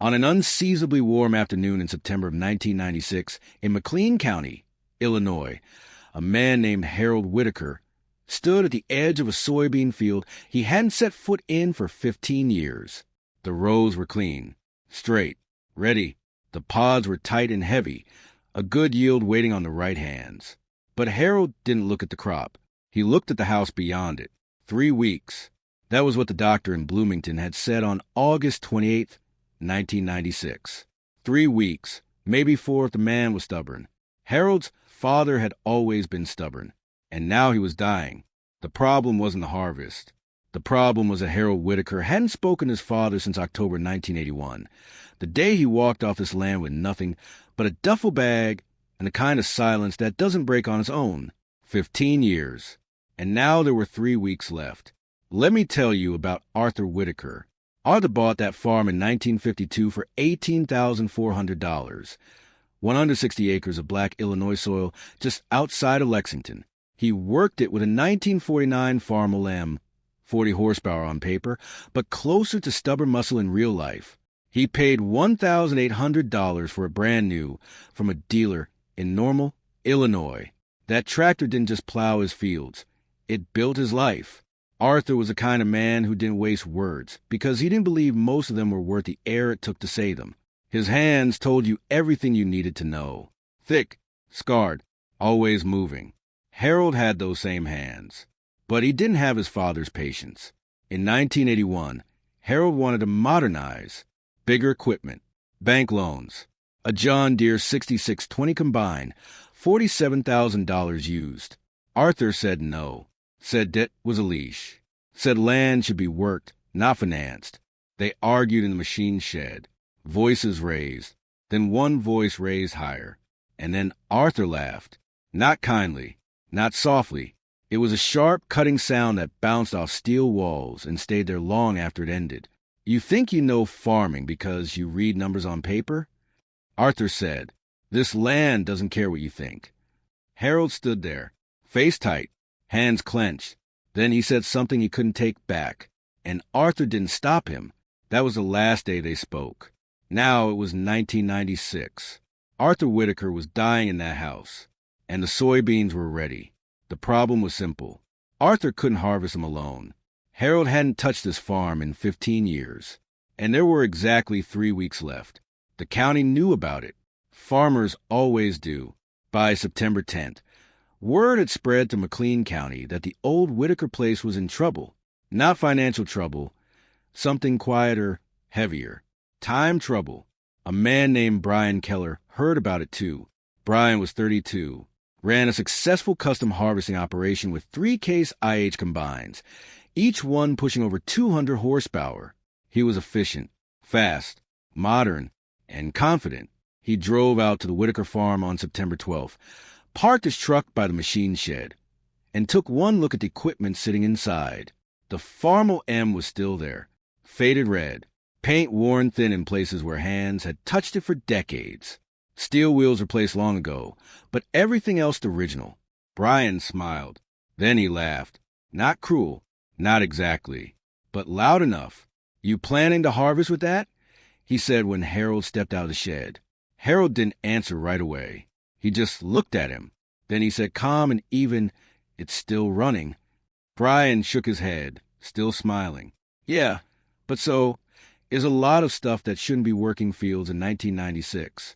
On an unseasonably warm afternoon in September of 1996, in McLean County, Illinois, a man named Harold Whitaker stood at the edge of a soybean field he hadn't set foot in for 15 years. The rows were clean, straight, ready. The pods were tight and heavy, a good yield waiting on the right hands. But Harold didn't look at the crop. He looked at the house beyond it. 3 weeks. That was what the doctor in Bloomington had said on August 28th, 1996. 3 weeks, maybe 4 if the man was stubborn. Harold's father had always been stubborn, and now he was dying. The problem wasn't the harvest. The problem was that Harold Whitaker hadn't spoken to his father since October 1981, the day he walked off this land with nothing but a duffel bag and the kind of silence that doesn't break on its own. 15 years. And now there were 3 weeks left. Let me tell you about Arthur Whitaker. Arthur bought that farm in 1952 for $18,400, 160 acres of black Illinois soil just outside of Lexington. He worked it with a 1949 Farmall M, 40 horsepower on paper, but closer to stubborn muscle in real life. He paid $1,800 for it brand new from a dealer in Normal, Illinois. That tractor didn't just plow his fields. It built his life. Arthur was the kind of man who didn't waste words because he didn't believe most of them were worth the air it took to say them. His hands told you everything you needed to know. Thick, scarred, always moving. Harold had those same hands. But he didn't have his father's patience. In 1981, Harold wanted to modernize. Bigger equipment, bank loans, a John Deere 6620 combine, $47,000 used. Arthur said no. Said debt was a leash. Said land should be worked, not financed. They argued in the machine shed. Voices raised. Then one voice raised higher. And then Arthur laughed. Not kindly, not softly. It was a sharp, cutting sound that bounced off steel walls and stayed there long after it ended. You think you know farming because you read numbers on paper? Arthur said, "This land doesn't care what you think." Harold stood there, face tight, hands clenched. Then he said something he couldn't take back, and Arthur didn't stop him. That was the last day they spoke. Now it was 1996. Arthur Whitaker was dying in that house, and the soybeans were ready. The problem was simple. Arthur couldn't harvest them alone. Harold hadn't touched his farm in 15 years, and there were exactly 3 weeks left. The county knew about it. Farmers always do. By September 10th, word had spread to McLean County that the old Whitaker place was in trouble. Not financial trouble, something quieter, heavier. Time trouble. A man named Brian Keller heard about it too. Brian was 32, ran a successful custom harvesting operation with 3 Case IH combines, each one pushing over 200 horsepower. He was efficient, fast, modern, and confident. He drove out to the Whitaker farm on September 12th, parked his truck by the machine shed, and took one look at the equipment sitting inside. The Farmall M was still there, faded red, paint worn thin in places where hands had touched it for decades. Steel wheels replaced long ago, but everything else the original. Brian smiled. Then he laughed. Not cruel, not exactly, but loud enough. "You planning to harvest with that?" he said when Harold stepped out of the shed. Harold didn't answer right away. He just looked at him. Then he said calm and even, "It's still running." Brian shook his head, still smiling. "Yeah, but so is a lot of stuff that shouldn't be working fields in 1996.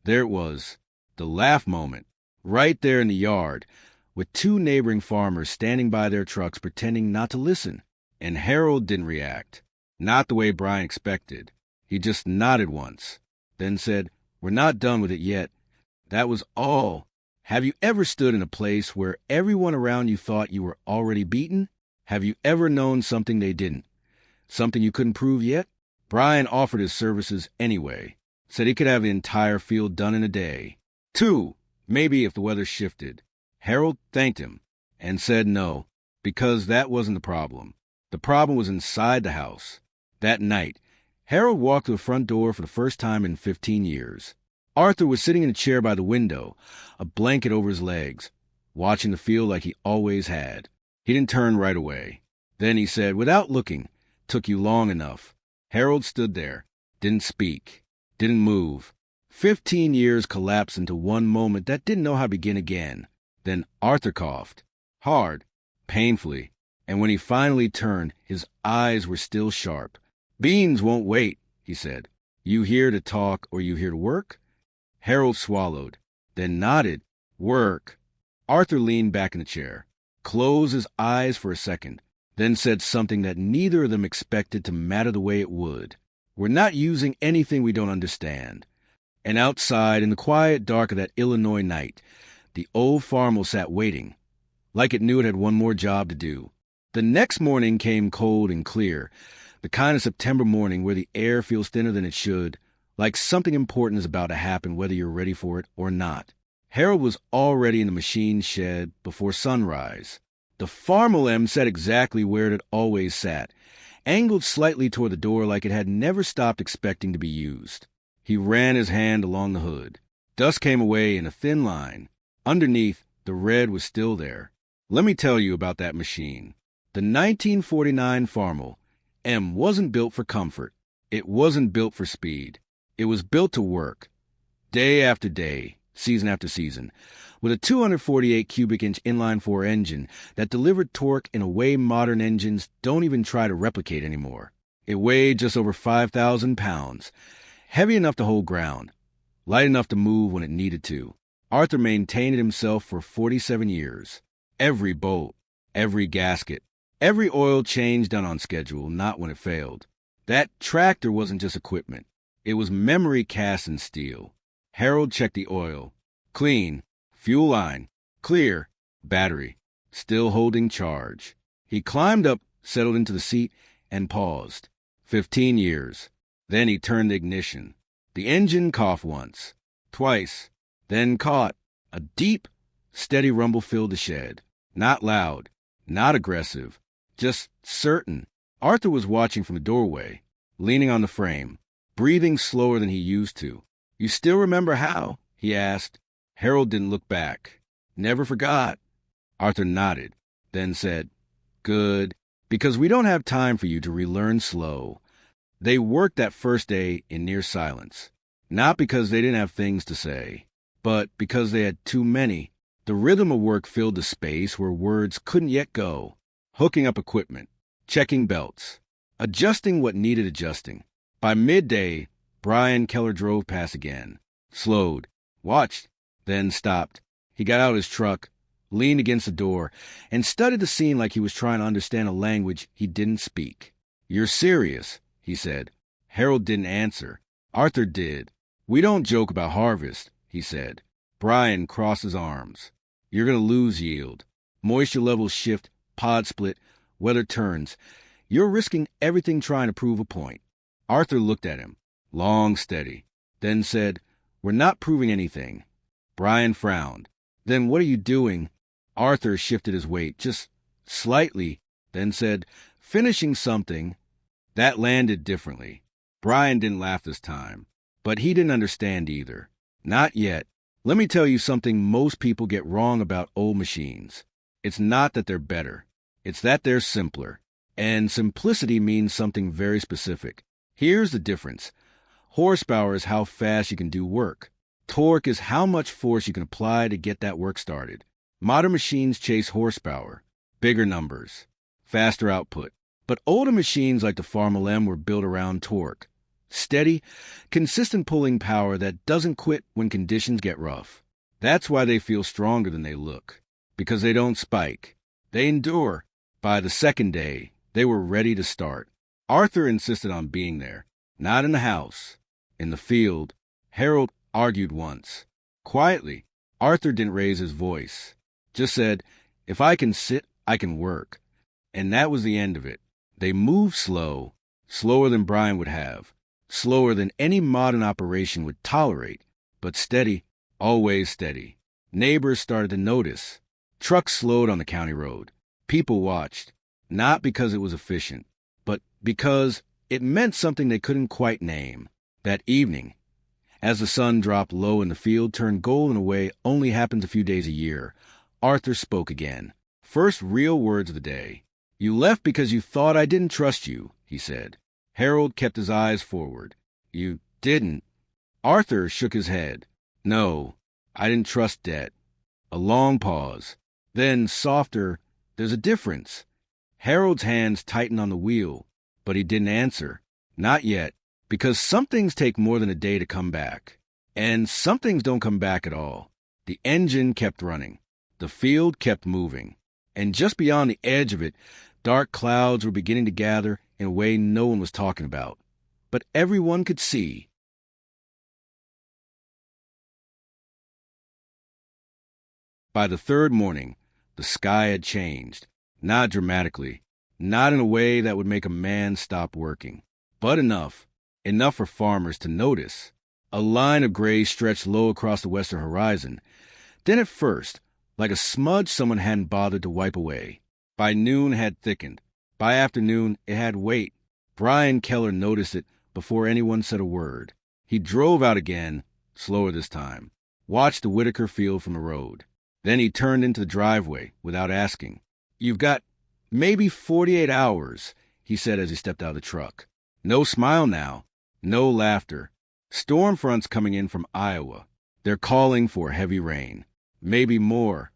There it was, the laugh moment, right there in the yard, with 2 neighboring farmers standing by their trucks pretending not to listen. And Harold didn't react. Not the way Brian expected. He just nodded once, then said, "We're not done with it yet." That was all. Have you ever stood in a place where everyone around you thought you were already beaten? Have you ever known something they didn't? Something you couldn't prove yet? Brian offered his services anyway. Said he could have the entire field done in a day. 2, maybe if the weather shifted. Harold thanked him and said no, because that wasn't the problem. The problem was inside the house. That night, Harold walked to the front door for the first time in 15 years. Arthur was sitting in a chair by the window, a blanket over his legs, watching the field like he always had. He didn't turn right away. Then he said, without looking, "Took you long enough." Harold stood there, didn't speak, didn't move. 15 years collapsed into one moment that didn't know how to begin again. Then Arthur coughed, hard, painfully, and when he finally turned, his eyes were still sharp. "Beans won't wait," he said. "You here to talk or you here to work?" Harold swallowed, then nodded. "Work." Arthur leaned back in the chair, closed his eyes for a second, then said something that neither of them expected to matter the way it would. "We're not using anything we don't understand." And outside, in the quiet dark of that Illinois night, the old farmer sat waiting, like it knew it had one more job to do. The next morning came cold and clear, the kind of September morning where the air feels thinner than it should, like something important is about to happen whether you're ready for it or not. Harold was already in the machine shed before sunrise. The farm sat exactly where it had always sat, angled slightly toward the door like it had never stopped expecting to be used. He ran his hand along the hood. Dust came away in a thin line. Underneath, the red was still there. Let me tell you about that machine. The 1949 Farmel M wasn't built for comfort. It wasn't built for speed. It was built to work, day after day, season after season, with a 248 cubic inch inline-4 engine that delivered torque in a way modern engines don't even try to replicate anymore. It weighed just over 5,000 pounds, heavy enough to hold ground, light enough to move when it needed to. Arthur maintained it himself for 47 years. Every bolt, every gasket, every oil change done on schedule, not when it failed. That tractor wasn't just equipment. It was memory cast in steel. Harold checked the oil. Clean. Fuel line. Clear. Battery. Still holding charge. He climbed up, settled into the seat, and paused. 15 years. Then he turned the ignition. The engine coughed once, twice, then caught. A deep, steady rumble filled the shed. Not loud, not aggressive, just certain. Arthur was watching from the doorway, leaning on the frame, breathing slower than he used to. "You still remember how?" he asked. Harold didn't look back. "Never forgot." Arthur nodded, then said, "Good, because we don't have time for you to relearn slow." They worked that first day in near silence, not because they didn't have things to say, but because they had too many. The rhythm of work filled the space where words couldn't yet go, hooking up equipment, checking belts, adjusting what needed adjusting. By midday, Brian Keller drove past again, slowed, watched, then stopped. He got out his truck, leaned against the door, and studied the scene like he was trying to understand a language he didn't speak. "You're serious," he said. Harold didn't answer. Arthur did. "We don't joke about harvest," he said. Brian crossed his arms. "You're going to lose yield. Moisture levels shift, pod split, weather turns. You're risking everything trying to prove a point." Arthur looked at him, long, steady, then said, "We're not proving anything." Brian frowned. "Then what are you doing?" Arthur shifted his weight, just slightly, then said, "Finishing something." That landed differently. Brian didn't laugh this time, but he didn't understand either. "Not yet. Let me tell you something most people get wrong about old machines. It's not that they're better. It's that they're simpler. And simplicity means something very specific. Here's the difference. Horsepower is how fast you can do work. Torque is how much force you can apply to get that work started. Modern machines chase horsepower, bigger numbers, faster output. But older machines like the Farmel M were built around torque. Steady, consistent pulling power that doesn't quit when conditions get rough. That's why they feel stronger than they look. Because they don't spike. They endure. By the second day, they were ready to start. Arthur insisted on being there. Not in the house. In the field. Harold argued once. Quietly. Arthur didn't raise his voice. Just said, "If I can sit, I can work." And that was the end of it. They moved slow. Slower than Brian would have. Slower than any modern operation would tolerate. But steady. Always steady. Neighbors started to notice. Trucks slowed on the county road. People watched. Not because it was efficient, but because it meant something they couldn't quite name. That evening, as the sun dropped low and the field turned gold in a way only happens a few days a year, Arthur spoke again. First real words of the day. "You left because you thought I didn't trust you," he said. Harold kept his eyes forward. You didn't? Arthur shook his head. No, I didn't trust that. A long pause. Then, softer, there's a difference. Harold's hands tightened on the wheel, but he didn't answer. Not yet, because some things take more than a day to come back. And some things don't come back at all. The engine kept running. The field kept moving. And just beyond the edge of it, dark clouds were beginning to gather in a way no one was talking about. But everyone could see. By the third morning, the sky had changed. Not dramatically. Not in a way that would make a man stop working. But enough. Enough for farmers to notice. A line of gray stretched low across the western horizon. Then at first, like a smudge someone hadn't bothered to wipe away. By noon it had thickened. By afternoon it had weight. Brian Keller noticed it before anyone said a word. He drove out again, slower this time. Watched the Whitaker field from the road. Then he turned into the driveway without asking. You've got maybe 48 hours, he said as he stepped out of the truck. No smile now. No laughter. Storm fronts coming in from Iowa. They're calling for heavy rain. Maybe more.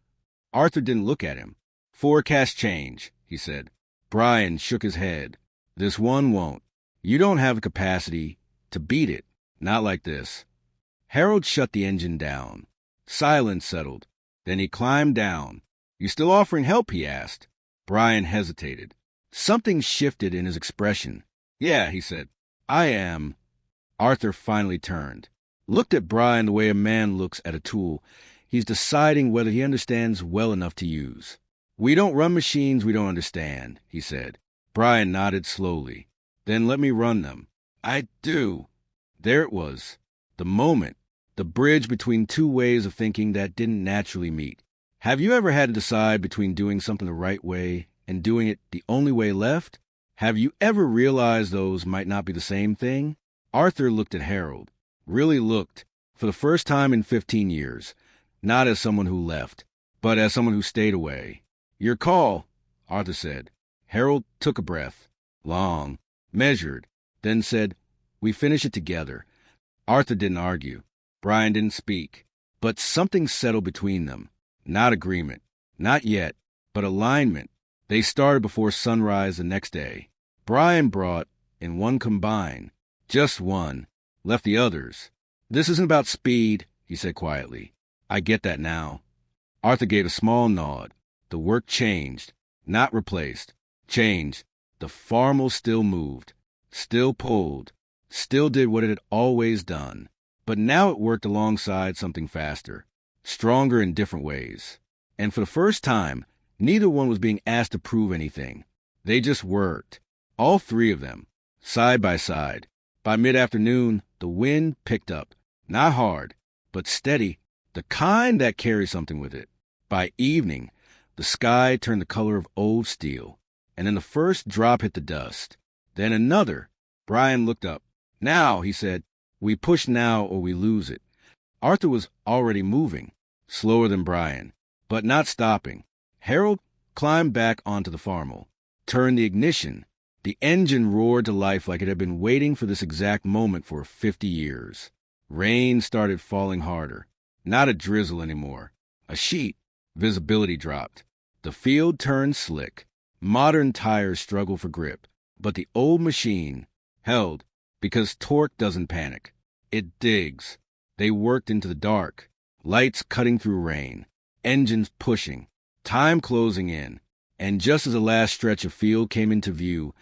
Arthur didn't look at him. Forecast change, he said. Brian shook his head. This one won't. You don't have the capacity to beat it. Not like this. Harold shut the engine down. Silence settled. Then he climbed down. You still offering help? He asked. Brian hesitated. Something shifted in his expression. Yeah, he said. I am. Arthur finally turned. Looked at Brian the way a man looks at a tool he's deciding whether he understands well enough to use. We don't run machines we don't understand, he said. Brian nodded slowly. Then let me run them. I do. There it was. The moment. The bridge between two ways of thinking that didn't naturally meet. Have you ever had to decide between doing something the right way and doing it the only way left? Have you ever realized those might not be the same thing? Arthur looked at Harold. Really looked. For the first time in 15 years. Not as someone who left, but as someone who stayed away. Your call, Arthur said. Harold took a breath. Long. Measured. Then said, we finish it together. Arthur didn't argue. Brian didn't speak. But something settled between them. Not agreement. Not yet. But alignment. They started before sunrise the next day. Brian brought in one combine. Just one. Left the others. This isn't about speed, he said quietly. I get that now. Arthur gave a small nod. The work changed. Not replaced. Changed. The farmel still moved. Still pulled. Still did what it had always done. But now it worked alongside something faster. Stronger in different ways. And for the first time, neither one was being asked to prove anything. They just worked. All three of them. Side by side. By mid-afternoon, the wind picked up. Not hard, but steady. The kind that carries something with it. By evening, the sky turned the color of old steel. And then the first drop hit the dust. Then another. Brian looked up. Now, he said, we push now or we lose it. Arthur was already moving. Slower than Brian. But not stopping. Harold climbed back onto the farmel. Turned the ignition. The engine roared to life like it had been waiting for this exact moment for 50 years. Rain started falling harder. Not a drizzle anymore. A sheet. Visibility dropped. The field turned slick. Modern tires struggled for grip. But the old machine held because torque doesn't panic. It digs. They worked into the dark. Lights cutting through rain. Engines pushing. Time closing in. And just as the last stretch of field came into view,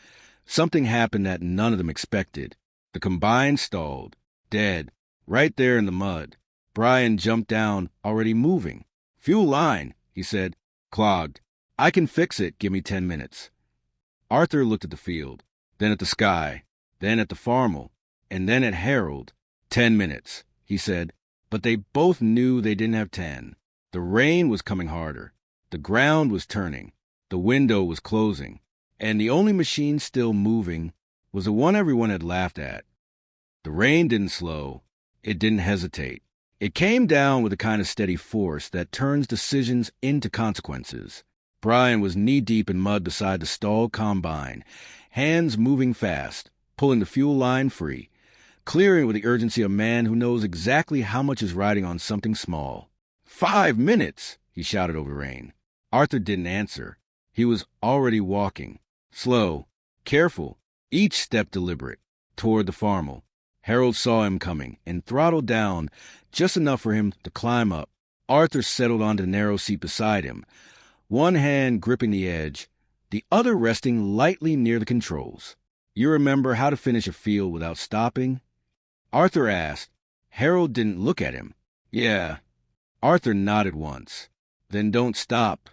something happened that none of them expected. The combine stalled. Dead. Right there in the mud. Brian jumped down, already moving. Fuel line, he said. Clogged. I can fix it. Give me 10 minutes. Arthur looked at the field, then at the sky, then at the farmel, and then at Harold. 10 minutes, he said. But they both knew they didn't have 10. The rain was coming harder. The ground was turning. The window was closing. And the only machine still moving was the one everyone had laughed at. The rain didn't slow. It didn't hesitate. It came down with a kind of steady force that turns decisions into consequences. Brian was knee-deep in mud beside the stalled combine, hands moving fast, pulling the fuel line free. clearing with the urgency of a man who knows exactly how much is riding on something small. 5 minutes, he shouted over the rain. Arthur didn't answer. He was already walking, slow, careful, each step deliberate, toward the farm. Harold saw him coming and throttled down just enough for him to climb up. Arthur settled onto the narrow seat beside him, one hand gripping the edge, the other resting lightly near the controls. You remember how to finish a field without stopping? Arthur asked. Harold didn't look at him. Yeah. Arthur nodded once. Then don't stop.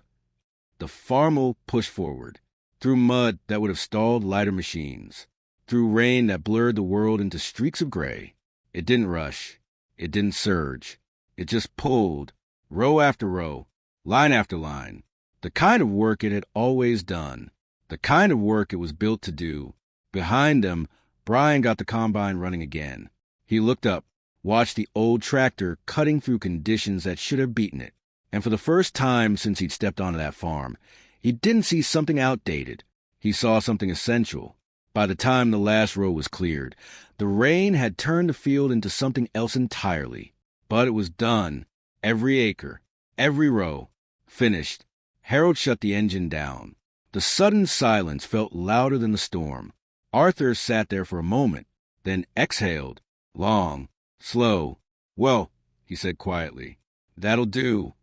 The farmer pushed forward, through mud that would have stalled lighter machines, through rain that blurred the world into streaks of gray. It didn't rush. It didn't surge. It just pulled, row after row, line after line. The kind of work it had always done. The kind of work it was built to do. Behind them, Brian got the combine running again. He looked up, watched the old tractor cutting through conditions that should have beaten it. And for the first time since he'd stepped onto that farm, he didn't see something outdated. He saw something essential. By the time the last row was cleared, the rain had turned the field into something else entirely. But it was done. Every acre, every row, finished. Harold shut the engine down. The sudden silence felt louder than the storm. Arthur sat there for a moment, then exhaled, long, slow. Well, he said quietly, that'll do.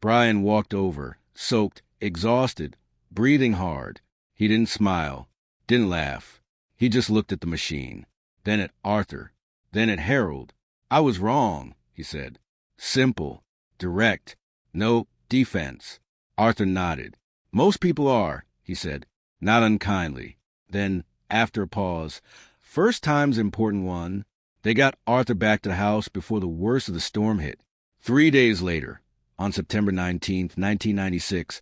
Brian walked over, soaked, exhausted, breathing hard. He didn't smile, didn't laugh. He just looked at the machine, then at Arthur, then at Harold. I was wrong, he said. Simple, direct, no defense. Arthur nodded. Most people are, he said, not unkindly. Then, after a pause, first time's important one. They got Arthur back to the house before the worst of the storm hit. 3 days later, on September 19th, 1996,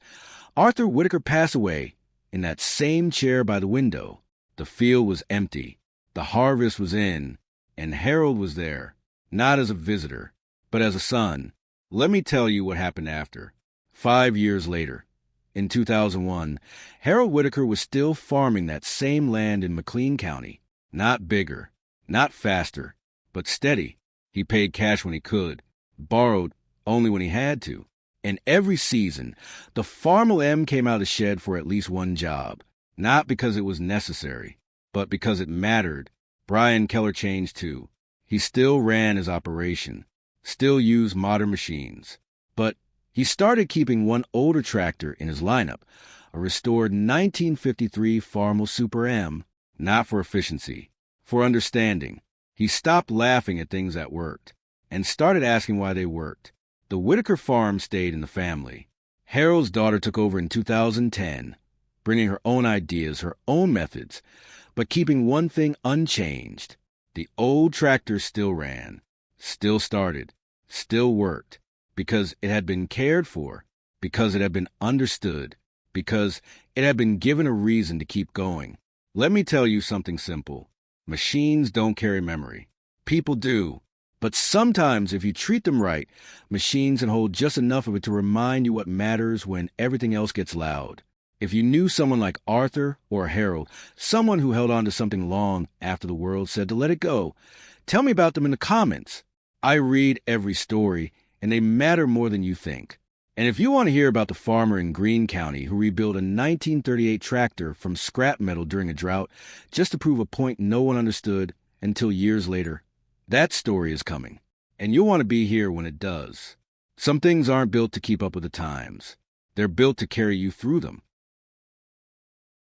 Arthur Whitaker passed away in that same chair by the window. The field was empty. The harvest was in, and Harold was there, not as a visitor, but as a son. Let me tell you what happened after. 5 years later, in 2001, Harold Whitaker was still farming that same land in McLean County. Not bigger, not faster, but steady. He paid cash when he could, borrowed only when he had to. And every season, the Farmer M came out of the shed for at least one job. Not because it was necessary, but because it mattered. Brian Keller changed too. He still ran his operation, still used modern machines. But he started keeping one older tractor in his lineup, a restored 1953 Farmer Super M, not for efficiency, for understanding. He stopped laughing at things that worked and started asking why they worked. The Whitaker farm stayed in the family. Harold's daughter took over in 2010, bringing her own ideas, her own methods, but keeping one thing unchanged. The old tractor still ran, still started, still worked, because it had been cared for, because it had been understood, because it had been given a reason to keep going. Let me tell you something simple. Machines don't carry memory. People do. But sometimes, if you treat them right, machines can hold just enough of it to remind you what matters when everything else gets loud. If you knew someone like Arthur or Harold, someone who held on to something long after the world said to let it go, tell me about them in the comments. I read every story, and they matter more than you think. And if you want to hear about the farmer in McLean County who rebuilt a 1938 tractor from scrap metal during a drought just to prove a point no one understood until years later, that story is coming. And you'll want to be here when it does. Some things aren't built to keep up with the times. They're built to carry you through them.